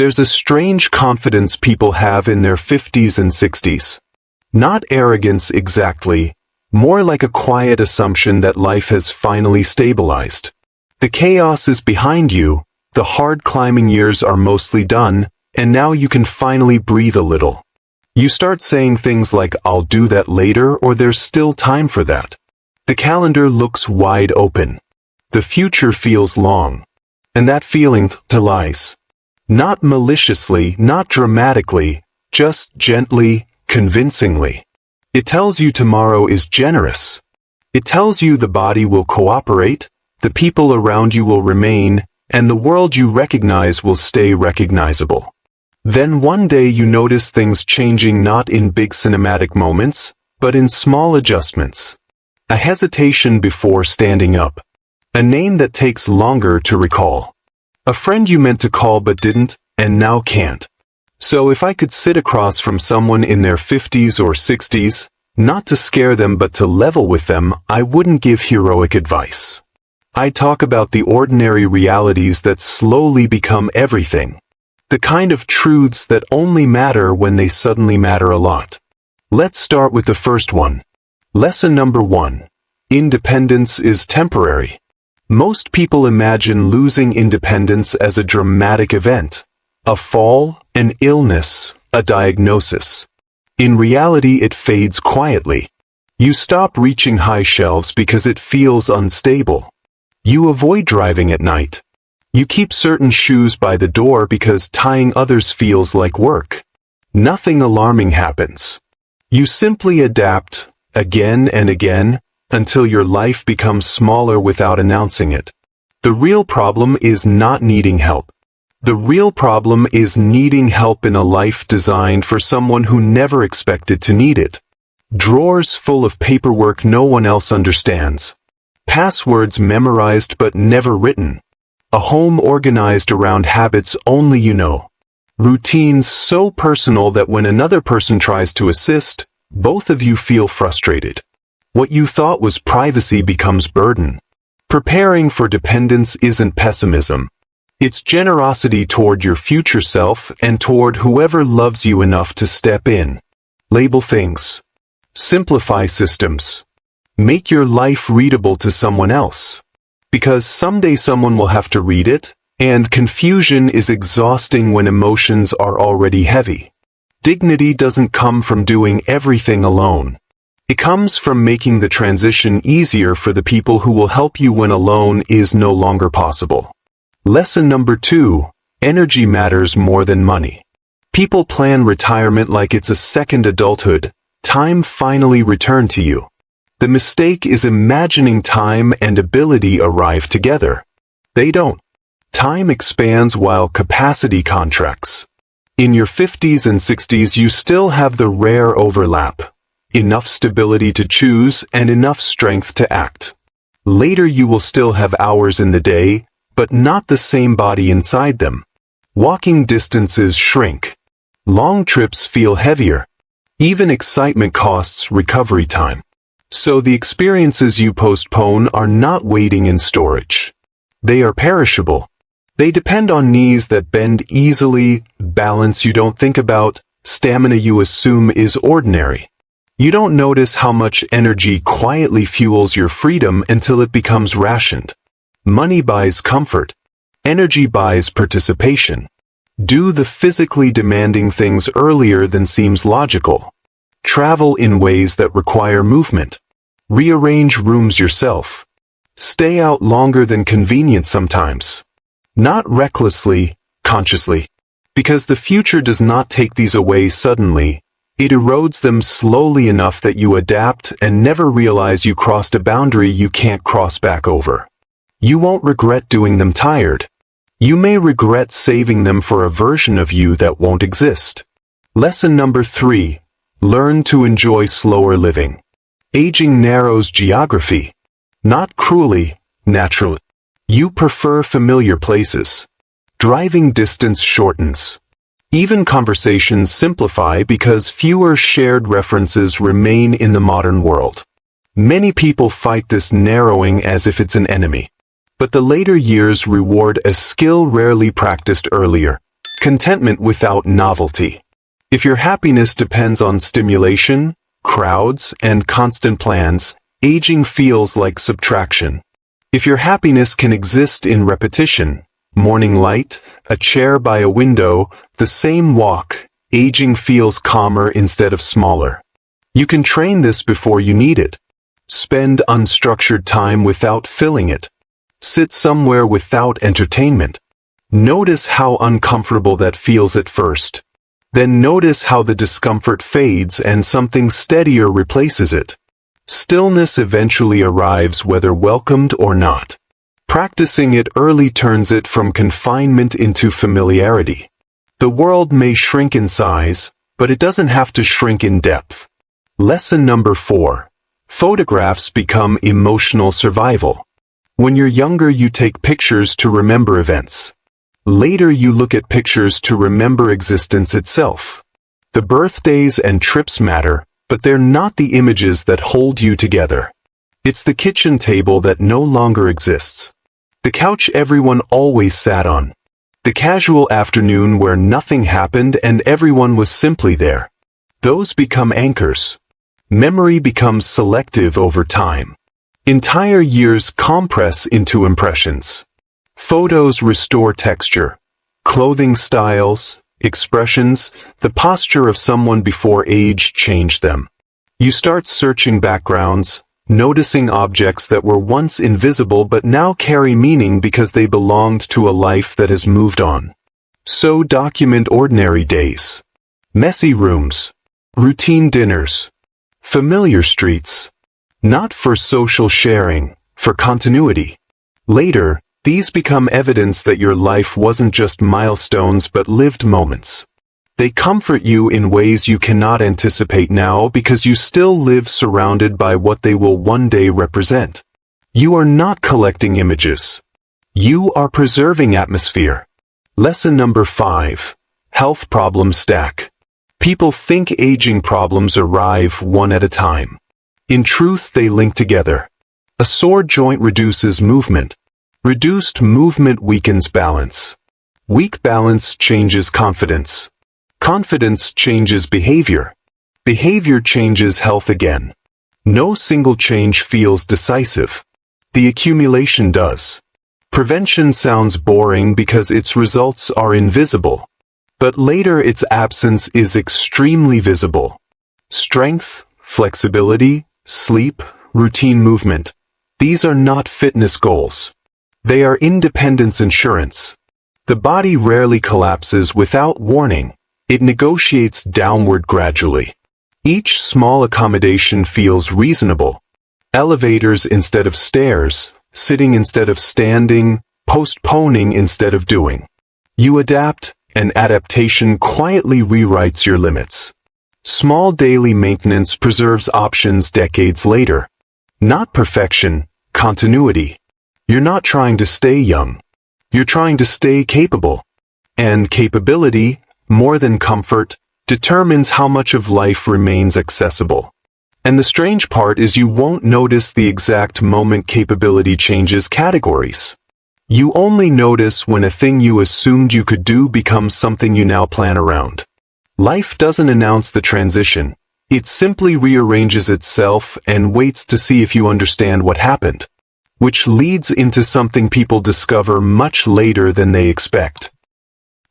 There's a strange confidence people have in their 50s and 60s. Not arrogance exactly, more like a quiet assumption that life has finally stabilized. The chaos is behind you, the hard climbing years are mostly done, and now you can finally breathe a little. You start saying things like, "I'll do that later," or "There's still time for that." The calendar looks wide open. The future feels long. And that feeling lies. Not maliciously, not dramatically, just gently, convincingly. It tells you tomorrow is generous. It tells you the body will cooperate, the people around you will remain, and the world you recognize will stay recognizable. Then one day you notice things changing, not in big cinematic moments, but in small adjustments. A hesitation before standing up. A name that takes longer to recall. A friend you meant to call but didn't, and now can't. So if I could sit across from someone in their 50s or 60s, not to scare them but to level with them, I wouldn't give heroic advice. I'd talk about the ordinary realities that slowly become everything. The kind of truths that only matter when they suddenly matter a lot. Let's start with the first one. Lesson number 1. Independence is temporary. Most people imagine losing independence as a dramatic event. A fall, an illness, a diagnosis. In reality, it fades quietly. You stop reaching high shelves because it feels unstable. You avoid driving at night. You keep certain shoes by the door because tying others feels like work. Nothing alarming happens. You simply adapt, again and again, until your life becomes smaller without announcing it. The real problem is not needing help. The real problem is needing help in a life designed for someone who never expected to need it. Drawers full of paperwork no one else understands. Passwords memorized but never written. A home organized around habits only you know. Routines so personal that when another person tries to assist, both of you feel frustrated. What you thought was privacy becomes burden. Preparing for dependence isn't pessimism. It's generosity toward your future self and toward whoever loves you enough to step in. Label things. Simplify systems. Make your life readable to someone else. Because someday someone will have to read it, and confusion is exhausting when emotions are already heavy. Dignity doesn't come from doing everything alone. It comes from making the transition easier for the people who will help you when alone is no longer possible. Lesson number 2. Energy matters more than money. People plan retirement like it's a second adulthood. Time finally returned to you. The mistake is imagining time and ability arrive together. They don't. Time expands while capacity contracts. In your 50s and 60s you still have the rare overlap. Enough stability to choose and enough strength to act. Later you will still have hours in the day, but not the same body inside them. Walking distances shrink. Long trips feel heavier. Even excitement costs recovery time. So the experiences you postpone are not waiting in storage. They are perishable. They depend on knees that bend easily, balance you don't think about, stamina you assume is ordinary. You don't notice how much energy quietly fuels your freedom until it becomes rationed. Money buys comfort. Energy buys participation. Do the physically demanding things earlier than seems logical. Travel in ways that require movement. Rearrange rooms yourself. Stay out longer than convenient sometimes. Not recklessly, consciously. Because the future does not take these away suddenly. It erodes them slowly enough that you adapt and never realize you crossed a boundary you can't cross back over. You won't regret doing them tired. You may regret saving them for a version of you that won't exist. Lesson number 3. Learn to enjoy slower living. Aging narrows geography. Not cruelly, naturally. You prefer familiar places. Driving distance shortens. Even conversations simplify because fewer shared references remain in the modern world. Many people fight this narrowing as if it's an enemy. But the later years reward a skill rarely practiced earlier. Contentment without novelty. If your happiness depends on stimulation, crowds, and constant plans, aging feels like subtraction. If your happiness can exist in repetition, morning light, a chair by a window, the same walk, aging feels calmer instead of smaller. You can train this before you need it. Spend unstructured time without filling it. Sit somewhere without entertainment. Notice how uncomfortable that feels at first. Then notice how the discomfort fades and something steadier replaces it. Stillness eventually arrives whether welcomed or not. Practicing it early turns it from confinement into familiarity. The world may shrink in size, but it doesn't have to shrink in depth. Lesson number 4. Photographs become emotional survival. When you're younger, you take pictures to remember events. Later, you look at pictures to remember existence itself. The birthdays and trips matter, but they're not the images that hold you together. It's the kitchen table that no longer exists. The couch everyone always sat on. The casual afternoon where nothing happened and everyone was simply there. Those become anchors. Memory becomes selective over time. Entire years compress into impressions. Photos restore texture, clothing styles, expressions, the posture of someone before age changed them. You start searching backgrounds, noticing objects that were once invisible but now carry meaning because they belonged to a life that has moved on. So document ordinary days. Messy rooms. Routine dinners. Familiar streets. Not for social sharing, for continuity. Later, these become evidence that your life wasn't just milestones but lived moments. They comfort you in ways you cannot anticipate now because you still live surrounded by what they will one day represent. You are not collecting images. You are preserving atmosphere. Lesson number 5. Health problems stack. People think aging problems arrive one at a time. In truth, they link together. A sore joint reduces movement. Reduced movement weakens balance. Weak balance changes confidence. Confidence changes behavior. Behavior changes health again. No single change feels decisive. The accumulation does. Prevention sounds boring because its results are invisible. But later its absence is extremely visible. Strength, flexibility, sleep, routine movement. These are not fitness goals. They are independence insurance. The body rarely collapses without warning. It negotiates downward gradually. Each small accommodation feels reasonable. Elevators instead of stairs, sitting instead of standing, postponing instead of doing. You adapt, and adaptation quietly rewrites your limits. Small daily maintenance preserves options decades later. Not perfection, continuity. You're not trying to stay young. You're trying to stay capable. And capability, more than comfort, determines how much of life remains accessible. And the strange part is you won't notice the exact moment capability changes categories. You only notice when a thing you assumed you could do becomes something you now plan around. Life doesn't announce the transition. It simply rearranges itself and waits to see if you understand what happened. Which leads into something people discover much later than they expect.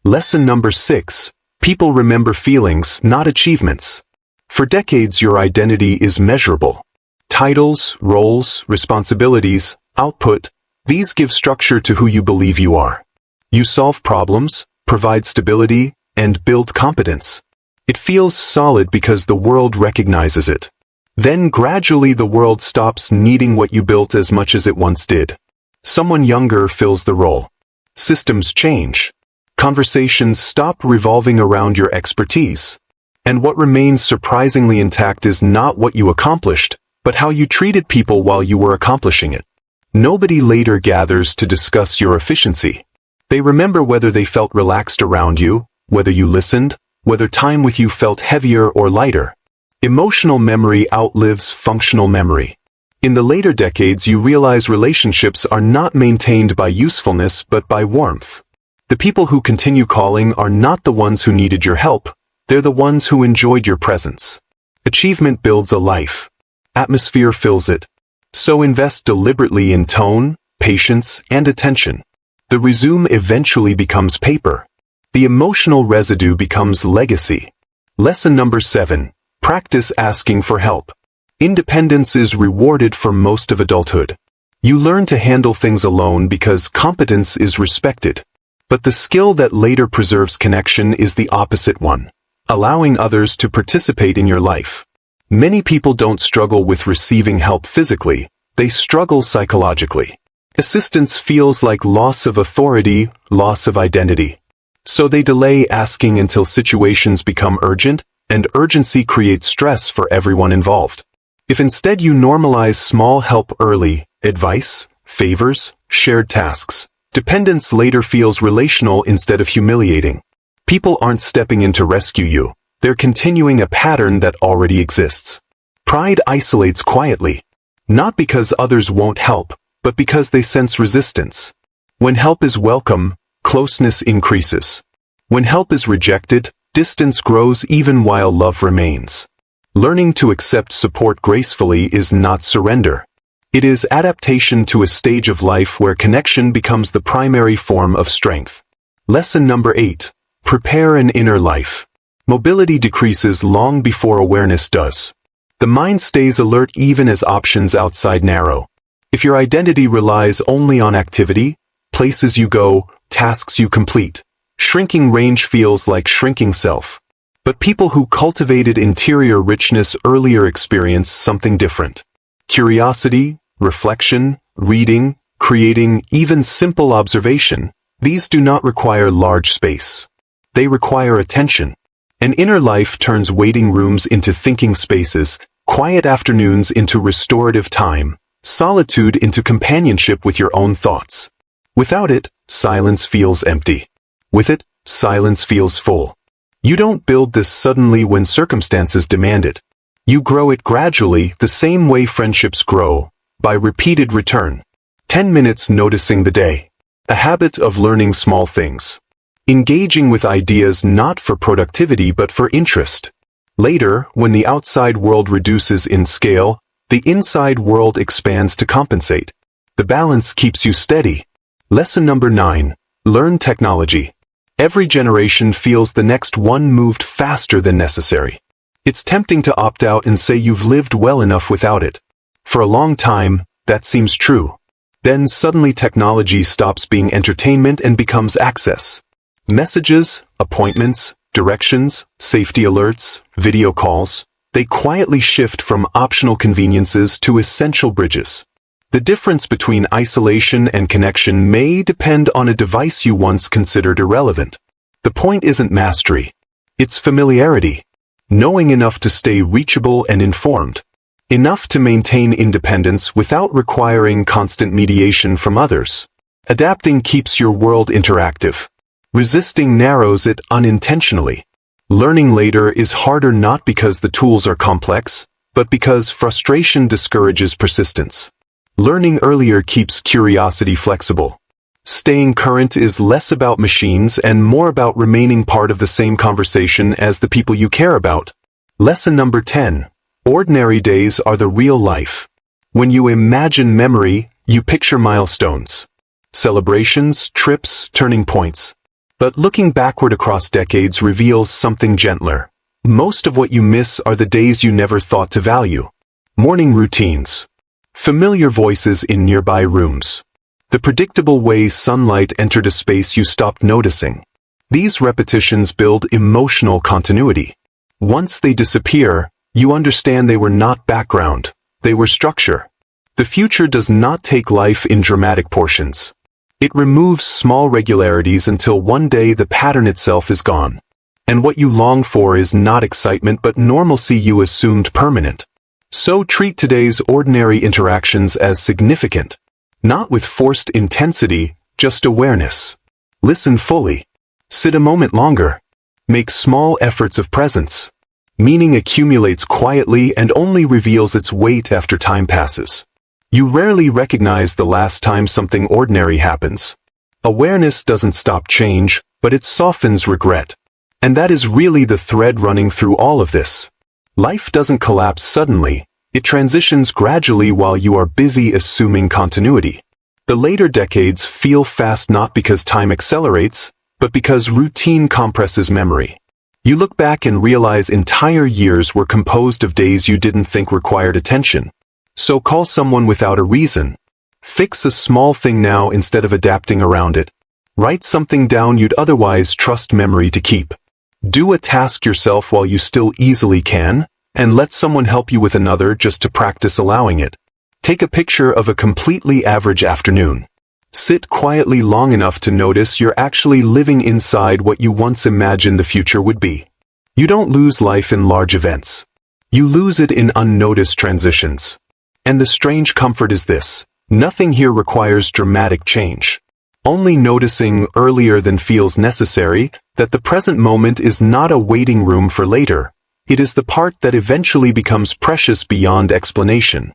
Lesson number 6. People remember feelings, not achievements. For decades your identity is measurable. Titles, roles, responsibilities, output, these give structure to who you believe you are. You solve problems, provide stability, and build competence. It feels solid because the world recognizes it. Then gradually the world stops needing what you built as much as it once did. Someone younger fills the role. Systems change. Conversations stop revolving around your expertise. And what remains surprisingly intact is not what you accomplished, but how you treated people while you were accomplishing it. Nobody later gathers to discuss your efficiency. They remember whether they felt relaxed around you, whether you listened, whether time with you felt heavier or lighter. Emotional memory outlives functional memory. In the later decades you realize relationships are not maintained by usefulness but by warmth. The people who continue calling are not the ones who needed your help, they're the ones who enjoyed your presence. Achievement builds a life. Atmosphere fills it. So invest deliberately in tone, patience, and attention. The resume eventually becomes paper. The emotional residue becomes legacy. Lesson number 7. Practice asking for help. Independence is rewarded for most of adulthood. You learn to handle things alone because competence is respected. But the skill that later preserves connection is the opposite one, allowing others to participate in your life. Many people don't struggle with receiving help physically, they struggle psychologically. Assistance feels like loss of authority, loss of identity. So they delay asking until situations become urgent, and urgency creates stress for everyone involved. If instead you normalize small help early, advice, favors, shared tasks, dependence later feels relational instead of humiliating. People aren't stepping in to rescue you, they're continuing a pattern that already exists. Pride isolates quietly. Not because others won't help, but because they sense resistance. When help is welcome, closeness increases. When help is rejected, distance grows even while love remains. Learning to accept support gracefully is not surrender. It is adaptation to a stage of life where connection becomes the primary form of strength. Lesson number 8. Prepare an inner life. Mobility decreases long before awareness does. The mind stays alert even as options outside narrow. If your identity relies only on activity, places you go, tasks you complete, shrinking range feels like shrinking self. But people who cultivated interior richness earlier experience something different. Curiosity, reflection, reading, creating, even simple observation, these do not require large space. They require attention. An inner life turns waiting rooms into thinking spaces, quiet afternoons into restorative time, solitude into companionship with your own thoughts. Without it, silence feels empty. With it, silence feels full. You don't build this suddenly when circumstances demand it. You grow it gradually, the same way friendships grow, by repeated return. 10 minutes noticing the day. A habit of learning small things. Engaging with ideas not for productivity but for interest. Later, when the outside world reduces in scale, the inside world expands to compensate. The balance keeps you steady. Lesson number 9. Learn technology. Every generation feels the next one moved faster than necessary. It's tempting to opt out and say you've lived well enough without it. For a long time, that seems true. Then suddenly technology stops being entertainment and becomes access. Messages, appointments, directions, safety alerts, video calls, they quietly shift from optional conveniences to essential bridges. The difference between isolation and connection may depend on a device you once considered irrelevant. The point isn't mastery. It's familiarity. Knowing enough to stay reachable and informed. Enough to maintain independence without requiring constant mediation from others. Adapting keeps your world interactive. Resisting narrows it unintentionally. Learning later is harder not because the tools are complex, but because frustration discourages persistence. Learning earlier keeps curiosity flexible. Staying current is less about machines and more about remaining part of the same conversation as the people you care about. Lesson number 10. Ordinary days are the real life. When you imagine memory, you picture milestones. Celebrations, trips, turning points. But looking backward across decades reveals something gentler. Most of what you miss are the days you never thought to value. Morning routines. Familiar voices in nearby rooms. The predictable way sunlight entered a space you stopped noticing. These repetitions build emotional continuity. Once they disappear, you understand they were not background, they were structure. The future does not take life in dramatic portions. It removes small regularities until one day the pattern itself is gone. And what you long for is not excitement but normalcy you assumed permanent. So treat today's ordinary interactions as significant. Not with forced intensity, just awareness. Listen fully. Sit a moment longer. Make small efforts of presence. Meaning accumulates quietly and only reveals its weight after time passes. You rarely recognize the last time something ordinary happens. Awareness doesn't stop change, but it softens regret. And that is really the thread running through all of this. Life doesn't collapse suddenly, it transitions gradually while you are busy assuming continuity. The later decades feel fast not because time accelerates, but because routine compresses memory. You look back and realize entire years were composed of days you didn't think required attention. So call someone without a reason. Fix a small thing now instead of adapting around it. Write something down you'd otherwise trust memory to keep. Do a task yourself while you still easily can, and let someone help you with another just to practice allowing it. Take a picture of a completely average afternoon. Sit quietly long enough to notice you're actually living inside what you once imagined the future would be. You don't lose life in large events. You lose it in unnoticed transitions. And the strange comfort is this: nothing here requires dramatic change. Only noticing earlier than feels necessary that the present moment is not a waiting room for later. It is the part that eventually becomes precious beyond explanation.